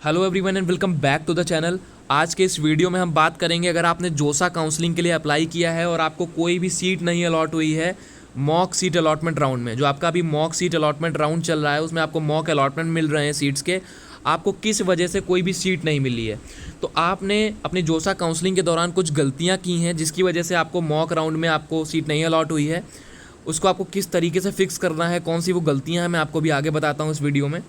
Hello everyone and welcome back to the channel. आज के इस वीडियो में हम बात करेंगे, अगर आपने जोसा काउंसलिंग के लिए अप्लाई किया है और आपको कोई भी सीट नहीं अलॉट हुई है मॉक सीट अलॉटमेंट राउंड में, जो आपका अभी मॉक सीट अलॉटमेंट राउंड चल रहा है उसमें आपको मॉक अलॉटमेंट मिल रहे हैं सीट्स के, आपको किस वजह से कोई भी सीट नहीं मिली है, तो आपने अपनी जोसा काउंसलिंग के दौरान कुछ गलतियाँ की हैं जिसकी वजह से आपको मॉक राउंड में आपको सीट नहीं अलॉट हुई है, उसको आपको किस तरीके से फिक्स करना है, कौन सी वो गलतियाँ हैं, मैं आपको भी आगे बताता हूँ इस वीडियो में।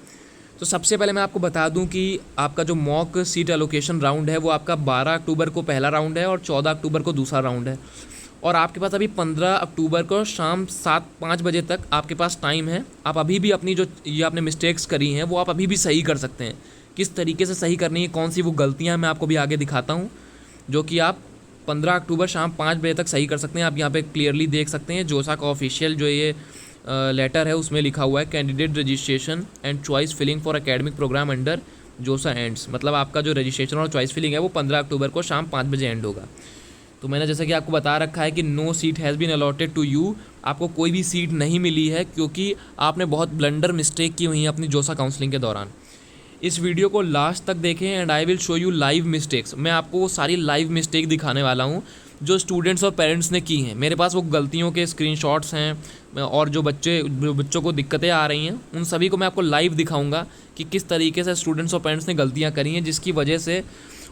तो सबसे पहले मैं आपको बता दूं कि आपका जो मॉक सीट एलोकेशन राउंड है वो आपका 12 अक्टूबर को पहला राउंड है और 14 अक्टूबर को दूसरा राउंड है, और आपके पास अभी 15 अक्टूबर को शाम 5 बजे तक आपके पास टाइम है। आप अभी भी अपनी जो ये आपने मिस्टेक्स करी हैं वो आप अभी भी सही कर सकते हैं। किस तरीके से सही करनी है, कौन सी वो गलतियाँ मैं आपको भी आगे दिखाता हूँ, जो कि आप 15 अक्टूबर शाम 5 बजे तक सही कर सकते हैं। आप यहाँ पे क्लियरली देख सकते हैं जोसा का ऑफिशियल जो ये लेटर है उसमें लिखा हुआ है candidate registration and choice filling for academic program under JoSAA ends, मतलब आपका जो रजिस्ट्रेशन और चॉइस फिलिंग है वो 15 अक्टूबर को शाम 5 बजे एंड होगा। तो मैंने जैसे कि आपको बता रखा है कि no seat has been allotted to you, आपको कोई भी सीट नहीं मिली है क्योंकि आपने बहुत ब्लंडर मिस्टेक की हुई है अपनी जोसा काउंसलिंग के दौरान। इस वीडियो को लास्ट तक देखें and I will show you live mistakes. मैं आपको वो सारी लाइव मिस्टेक दिखाने वाला हूँ जो स्टूडेंट्स और पेरेंट्स ने की हैं। मेरे पास वो गलतियों के स्क्रीनशॉट्स हैं और जो बच्चों को दिक्कतें आ रही हैं उन सभी को मैं आपको लाइव दिखाऊंगा कि किस तरीके से स्टूडेंट्स और पेरेंट्स ने गलतियाँ करी हैं जिसकी वजह से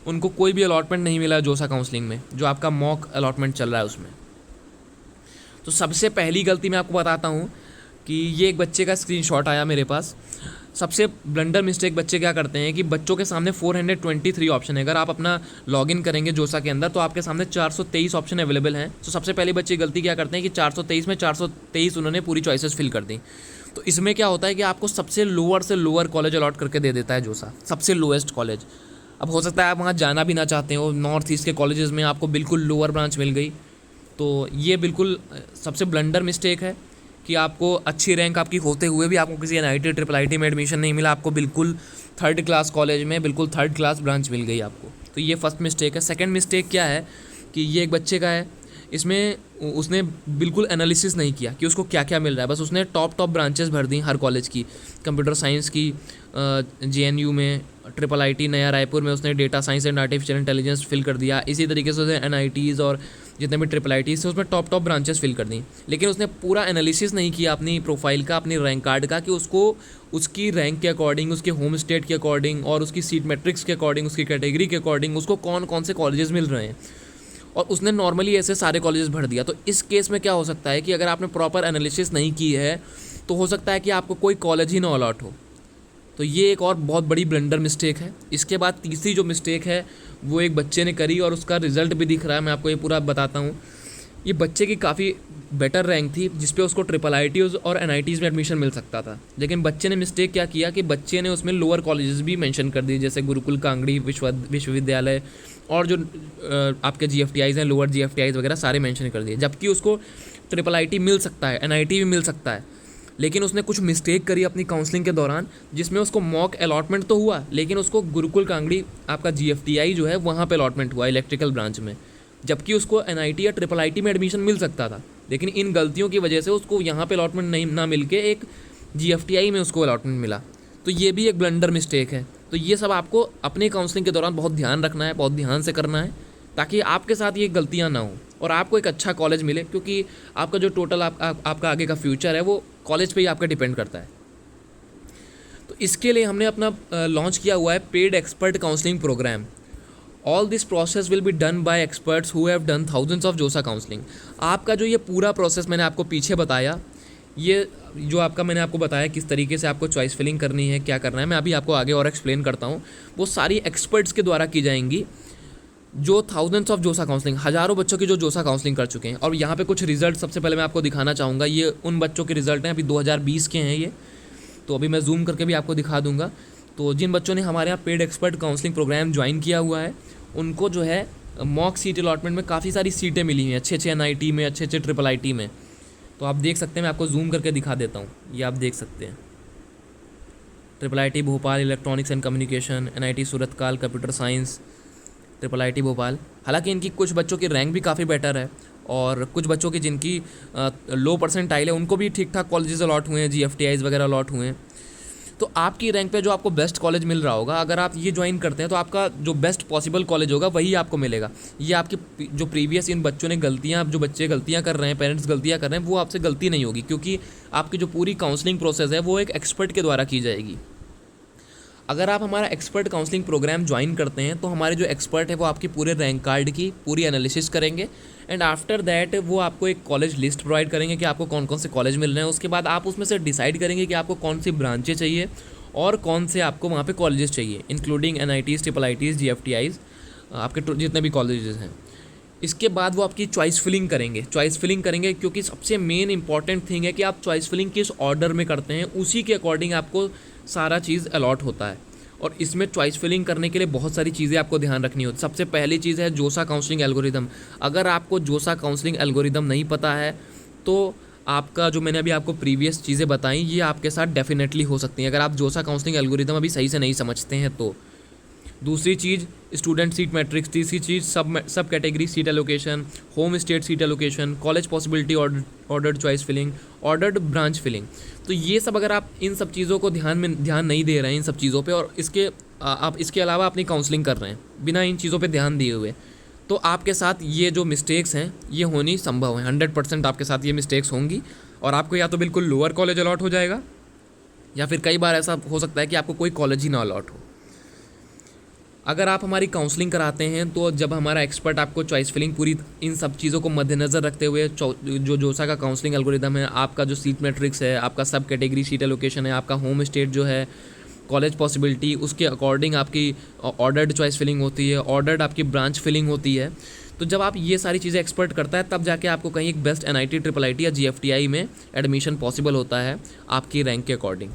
उनको कोई भी अलॉटमेंट नहीं मिला जोसा काउंसलिंग में, जो आपका मॉक अलॉटमेंट चल रहा है उसमें। तो सबसे पहली गलती मैं आपको बताता हूँ कि ये एक बच्चे का स्क्रीनशॉट आया मेरे पास। सबसे ब्लंडर मिस्टेक बच्चे क्या करते हैं कि बच्चों के सामने 423 ऑप्शन है। अगर आप अपना लॉगिन करेंगे जोसा के अंदर तो आपके सामने 423 ऑप्शन अवेलेबल हैं। तो सबसे पहले बच्चे गलती क्या करते हैं कि 423 में 423 उन्होंने पूरी चॉइसेस फिल कर दी। तो इसमें क्या होता है कि आपको सबसे लोअर से लोअर कॉलेज अलॉट करके दे देता है जोसा, सबसे लोएस्ट कॉलेज। अब हो सकता है आप वहाँ जाना भी ना चाहते हो, नॉर्थ ईस्ट के कॉलेजेस में आपको बिल्कुल लोअर ब्रांच मिल गई। तो ये बिल्कुल सबसे ब्लंडर मिस्टेक है कि आपको अच्छी रैंक आपकी होते हुए भी आपको किसी NIT IIIT में एडमिशन नहीं मिला, आपको बिल्कुल थर्ड क्लास कॉलेज में बिल्कुल थर्ड क्लास ब्रांच मिल गई आपको। तो ये फर्स्ट मिस्टेक है। सेकंड मिस्टेक क्या है कि ये एक बच्चे का है, इसमें उसने बिल्कुल एनालिसिस नहीं किया कि उसको क्या क्या मिल रहा है, बस उसने टॉप ब्रांचेस भर दी हर कॉलेज की। कंप्यूटर साइंस की JNU में, IIIT नया रायपुर में उसने data science and artificial intelligence fill कर दिया। इसी तरीके से उसने NITs और जितने भी IIITs थे उसमें टॉप ब्रांचेस फिल कर दी। लेकिन उसने पूरा एनालिसिस नहीं किया अपनी प्रोफाइल का, अपनी रैंक कार्ड का, कि उसको उसकी रैंक के अकॉर्डिंग, उसके होम स्टेट के अकॉर्डिंग और उसकी सीट मैट्रिक्स के अकॉर्डिंग, उसकी कैटेगरी के अकॉर्डिंग उसको कौन कौन से कॉलेजेस मिल रहे हैं, और उसने नॉर्मली ऐसे सारे कॉलेजेस भर दिया। तो इस केस में क्या हो सकता है कि अगर आपने प्रॉपर एनालिसिस नहीं की है तो हो सकता है कि आपको कोई कॉलेज ही ना अलॉट हो। तो ये एक और बहुत बड़ी ब्लंडर मिस्टेक है। इसके बाद तीसरी जो मिस्टेक है वो एक बच्चे ने करी और उसका रिजल्ट भी दिख रहा है, मैं आपको ये पूरा बताता हूँ। ये बच्चे की काफ़ी बेटर रैंक थी जिस पे उसको IIITs और NITs में एडमिशन मिल सकता था, लेकिन बच्चे ने मिस्टेक क्या किया कि बच्चे ने उसमें लोअर कॉलेजेस भी मेंशन कर दिए, जैसे गुरुकुल कांगड़ी विश्वविद्यालय और जो आपके GFTIs हैं, लोअर GFTIs वगैरह सारे मेंशन कर दिए, जबकि उसको IIIT मिल सकता है, NIT भी मिल सकता है। लेकिन उसने कुछ मिस्टेक करी अपनी काउंसलिंग के दौरान जिसमें उसको मॉक अलॉटमेंट तो हुआ लेकिन उसको गुरुकुल कांगड़ी आपका GFTI जो है वहाँ पे अलॉटमेंट हुआ इलेक्ट्रिकल ब्रांच में, जबकि उसको NIT या IIIT में एडमिशन मिल सकता था। लेकिन इन गलतियों की वजह से उसको यहाँ पे अलॉटमेंट नहीं ना मिल के एक GFTI में उसको अलॉटमेंट मिला। तो ये भी एक ब्लंडर मिस्टेक है। तो ये सब आपको अपने काउंसलिंग के दौरान बहुत ध्यान रखना है, बहुत ध्यान से करना है, ताकि आपके साथ ये गलतियाँ ना हो और आपको एक अच्छा कॉलेज मिले, क्योंकि आपका जो टोटल आपका आगे का फ्यूचर है वो कॉलेज पे ही आपका डिपेंड करता है। तो इसके लिए हमने अपना लॉन्च किया हुआ है paid expert counselling program. All this process will be done by experts who have done thousands of JoSAA counselling. आपका जो ये पूरा प्रोसेस मैंने आपको पीछे बताया, ये जो आपका मैंने आपको बताया किस तरीके से आपको चॉइस फिलिंग करनी है, क्या करना है, मैं अभी आपको आगे और एक्सप्लेन करता हूँ। वो सारी एक्सपर्ट्स के द्वारा की जाएंगी जो थाउजेंड्स ऑफ जोसा काउंसलिंग, हज़ारों बच्चों की जो जोसा काउंसलिंग कर चुके हैं। और यहाँ पे कुछ रिजल्ट सबसे पहले मैं आपको दिखाना चाहूँगा। ये उन बच्चों के रिजल्ट हैं, अभी 2020 के हैं ये, तो अभी मैं जूम करके भी आपको दिखा दूँगा। तो जिन बच्चों ने हमारे यहाँ paid expert counselling program join किया हुआ है उनको जो है मॉक सीट अलॉटमेंट में काफ़ी सारी सीटें मिली हैं, अच्छे NIT में, अच्छे IIIT में। तो आप देख सकते हैं, मैं आपको जूम करके दिखा देता हूँ, ये आप देख सकते हैं। IIIT Bhopal electronics and communication, NIT Surathkal computer science, IIIT Bhopal. हालांकि इनकी कुछ बच्चों की रैंक भी काफ़ी बेटर है और कुछ बच्चों की जिनकी लो परसेंटाइल है उनको भी ठीक ठाक कॉलेजेस अलॉट हुए हैं, GFTIs वगैरह अलॉट हुए हैं। तो आपकी रैंक पे जो आपको बेस्ट कॉलेज मिल रहा होगा, अगर आप ये ज्वाइन करते हैं तो आपका जो बेस्ट पॉसिबल कॉलेज होगा वही आपको मिलेगा। ये आपके जो प्रीवियस इन बच्चों ने गलतियाँ, जो बच्चे गलतियाँ कर रहे हैं, पेरेंट्स गलतियाँ कर रहे हैं, वो आपसे गलती नहीं होगी, क्योंकि आपकी जो पूरी काउंसलिंग प्रोसेस है वो एक एक्सपर्ट के द्वारा की जाएगी। अगर आप हमारा एक्सपर्ट काउंसलिंग प्रोग्राम ज्वाइन करते हैं तो हमारे जो एक्सपर्ट है वो आपकी पूरे रैंक कार्ड की पूरी एनालिसिस करेंगे, एंड आफ्टर दैट वो आपको एक कॉलेज लिस्ट प्रोवाइड करेंगे कि आपको कौन कौन से कॉलेज मिल रहे हैं। उसके बाद आप उसमें से डिसाइड करेंगे कि आपको कौन सी ब्रांचें चाहिए और कौन से आपको वहाँ पे कॉलेजेस चाहिए, इंक्लूडिंग NITs, IIITs, GFTIs, आपके जितने भी कॉलेजेस हैं। इसके बाद वो आपकी चॉइस फिलिंग करेंगे, क्योंकि सबसे मेन इंपॉर्टेंट थिंग है कि आप चॉइस फिलिंग किस ऑर्डर में करते हैं, उसी के अकॉर्डिंग आपको सारा चीज़ अलॉट होता है। और इसमें चॉइस फिलिंग करने के लिए बहुत सारी चीज़ें आपको ध्यान रखनी होती है। सबसे पहली चीज़ है जोसा काउंसलिंग एल्गोरिदम। अगर आपको जोसा काउंसलिंग एल्गोरिदम नहीं पता है तो आपका जो मैंने अभी आपको प्रीवियस चीज़ें बताई ये आपके साथ डेफिनेटली हो सकती हैं, अगर आप जोसा काउंसलिंग एल्गोरिदम अभी सही से नहीं समझते हैं तो। दूसरी चीज़ स्टूडेंट सीट मैट्रिक्स। तीसरी चीज़ सब category seat allocation, home state seat allocation, college possibility ordered choice filling, ordered branch filling. तो ये सब अगर आप इन सब चीज़ों को ध्यान नहीं दे रहे हैं इन सब चीज़ों पे, और आप इसके अलावा अपनी काउंसलिंग कर रहे हैं बिना इन चीज़ों पे ध्यान दिए हुए, तो आपके साथ ये जो मिस्टेक्स हैं ये होनी संभव है। 100% आपके साथ ये मिस्टेक्स होंगी, और आपको या तो बिल्कुल लोअर कॉलेज अलॉट हो जाएगा, या फिर कई बार ऐसा हो सकता है कि आपको कोई कॉलेज ही ना अलॉट हो। अगर आप हमारी काउंसलिंग कराते हैं तो जब हमारा एक्सपर्ट आपको चॉइस फिलिंग पूरी इन सब चीज़ों को मद्देनज़र रखते हुए जो जोसा का काउंसलिंग एल्गोरिदम है, आपका जो सीट मैट्रिक्स है, आपका सब कैटेगरी सीट एलोकेशन है, आपका होम स्टेट जो है, कॉलेज पॉसिबिलिटी, उसके अकॉर्डिंग आपकी ऑर्डर्ड चॉइस फिलिंग होती है, ऑर्डर्ड आपकी ब्रांच फिलिंग होती है। तो जब आप ये सारी चीज़ें एक्सपर्ट करता है तब जाके आपको कहीं एक बेस्ट NIT, IIIT या GFTI में एडमिशन पॉसिबल होता है आपकी रैंक के अकॉर्डिंग।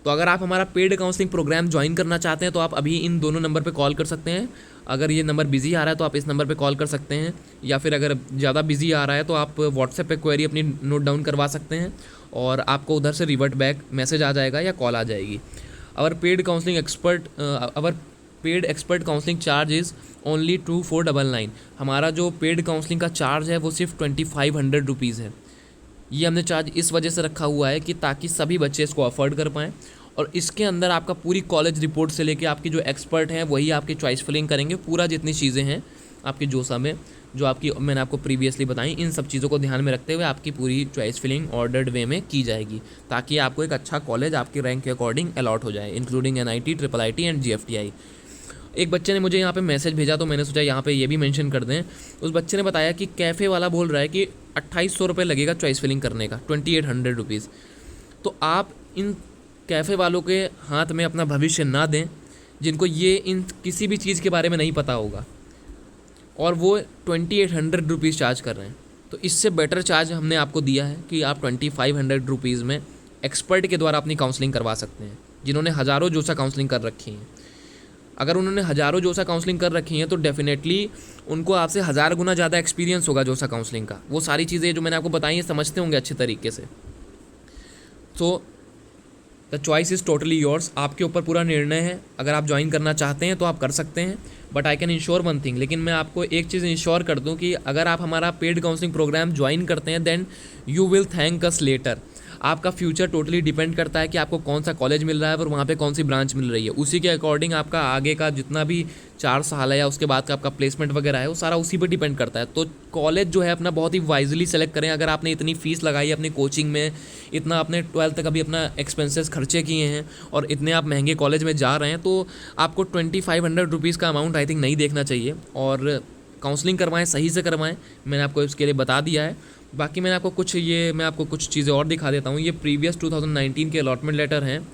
तो अगर आप हमारा पेड काउंसलिंग प्रोग्राम ज्वाइन करना चाहते हैं तो आप अभी इन दोनों नंबर पे कॉल कर सकते हैं। अगर ये नंबर बिजी आ रहा है तो आप इस नंबर पे कॉल कर सकते हैं, या फिर अगर ज़्यादा बिजी आ रहा है तो आप व्हाट्सएप पे क्वेरी अपनी नोट डाउन करवा सकते हैं और आपको उधर से रिवर्ट बैक मैसेज आ जाएगा या कॉल आ जाएगी। Our paid expert counselling charge is only 2499। हमारा जो पेड काउंसलिंग का चार्ज है वो सिर्फ 2500 रुपीज़ है। ये हमने चार्ज इस वजह से रखा हुआ है कि ताकि सभी बच्चे इसको अफोर्ड कर पाएँ, और इसके अंदर आपका पूरी कॉलेज रिपोर्ट से लेके आपकी जो एक्सपर्ट हैं वही आपकी चॉइस फिलिंग करेंगे। पूरा जितनी चीज़ें हैं आपकी जोसा में जो आपकी मैंने आपको प्रीवियसली बताई, इन सब चीज़ों को ध्यान में रखते हुए आपकी पूरी चॉइस फिलिंग ऑर्डर्ड वे में की जाएगी, ताकि आपको एक अच्छा कॉलेज आपकी रैंक के अकॉर्डिंग अलॉट हो जाए, including NIT, IIIT and GFTI। एक बच्चे ने मुझे यहाँ पे मैसेज भेजा तो मैंने सोचा यहाँ पे ये भी मेंशन कर दें। उस बच्चे ने बताया कि कैफ़े वाला बोल रहा है कि 2800 रुपये लगेगा चॉइस फिलिंग करने का, 2800 रुपीज़। तो आप इन कैफ़े वालों के हाथ में अपना भविष्य ना दें, जिनको ये इन किसी भी चीज़ के बारे में नहीं पता होगा, और वो 2800 रुपीज़ चार्ज कर रहे हैं। तो इससे बेटर चार्ज हमने आपको दिया है कि आप 2500 रुपीज़ में एक्सपर्ट के द्वारा अपनी काउंसलिंग करवा सकते हैं, जिन्होंने हज़ारों जोसा काउंसलिंग कर रखी हैं। अगर उन्होंने हज़ारों जोसा काउंसलिंग कर रखी हैं तो डेफिनेटली उनको आपसे 1000 गुना ज़्यादा एक्सपीरियंस होगा जोसा काउंसलिंग का। वो सारी चीज़ें जो मैंने आपको बताई हैं समझते होंगे अच्छे तरीके से। So the choice is totally yours. आपके ऊपर पूरा निर्णय है। अगर आप ज्वाइन करना चाहते हैं तो आप कर सकते हैं, but I can ensure one thing. लेकिन मैं आपको एक चीज़ इंश्योर कर दूं कि अगर आप हमारा पेड काउंसलिंग प्रोग्राम ज्वाइन करते हैं then you will thank us later. आपका फ्यूचर टोटली डिपेंड करता है कि आपको कौन सा कॉलेज मिल रहा है और वहाँ पे कौन सी ब्रांच मिल रही है। उसी के अकॉर्डिंग आपका आगे का जितना भी 4 साल है या उसके बाद का आपका प्लेसमेंट वगैरह है वो सारा उसी पे डिपेंड करता है। तो कॉलेज जो है अपना बहुत ही वाइजली सेलेक्ट करें। अगर आपने इतनी फ़ीस लगाई है अपनी कोचिंग में, इतना आपने 12th तक अभी अपना एक्सपेंसेस खर्चे किए हैं और इतने आप महंगे कॉलेज में जा रहे हैं, तो आपको 2500 रुपीज़ का अमाउंट आई थिंक नहीं देखना चाहिए। और काउंसलिंग करवाएं, सही से करवाएं, मैंने आपको इसके लिए बता दिया है। बाकी मैं आपको कुछ चीज़ें और दिखा देता हूँ। ये प्रीवियस 2019 के अलॉटमेंट लेटर हैं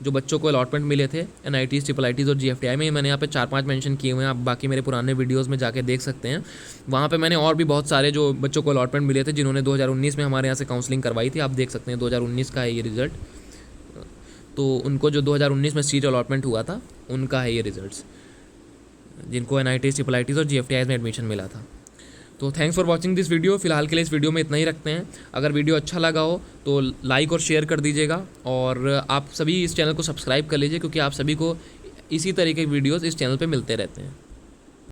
जो बच्चों को अलॉटमेंट मिले थे NITs, IIITs और GFTI में। मैंने यहाँ पे 4-5 मेंशन किए हुए हैं, आप बाकी मेरे पुराने वीडियोस में जाके देख सकते हैं। वहाँ पे मैंने और भी बहुत सारे जो बच्चों को अलॉटमेंट मिले थे जिन्होंने 2019 में हमारे यहाँ से काउंसलिंग करवाई थी, आप देख सकते हैं 2019 का है ये रिज़ल्ट। तो उनको जो 2019 में सीट अलॉटमेंट हुआ था उनका है ये रिज़ल्ट, जिनको NITs, IIITs और GFTI में एडमिशन मिला था। तो thanks for watching this video. फिलहाल के लिए इस वीडियो में इतना ही रखते हैं। अगर वीडियो अच्छा लगा हो तो लाइक और शेयर कर दीजिएगा, और आप सभी इस चैनल को सब्सक्राइब कर लीजिए, क्योंकि आप सभी को इसी तरह के वीडियोस इस चैनल पे मिलते रहते हैं।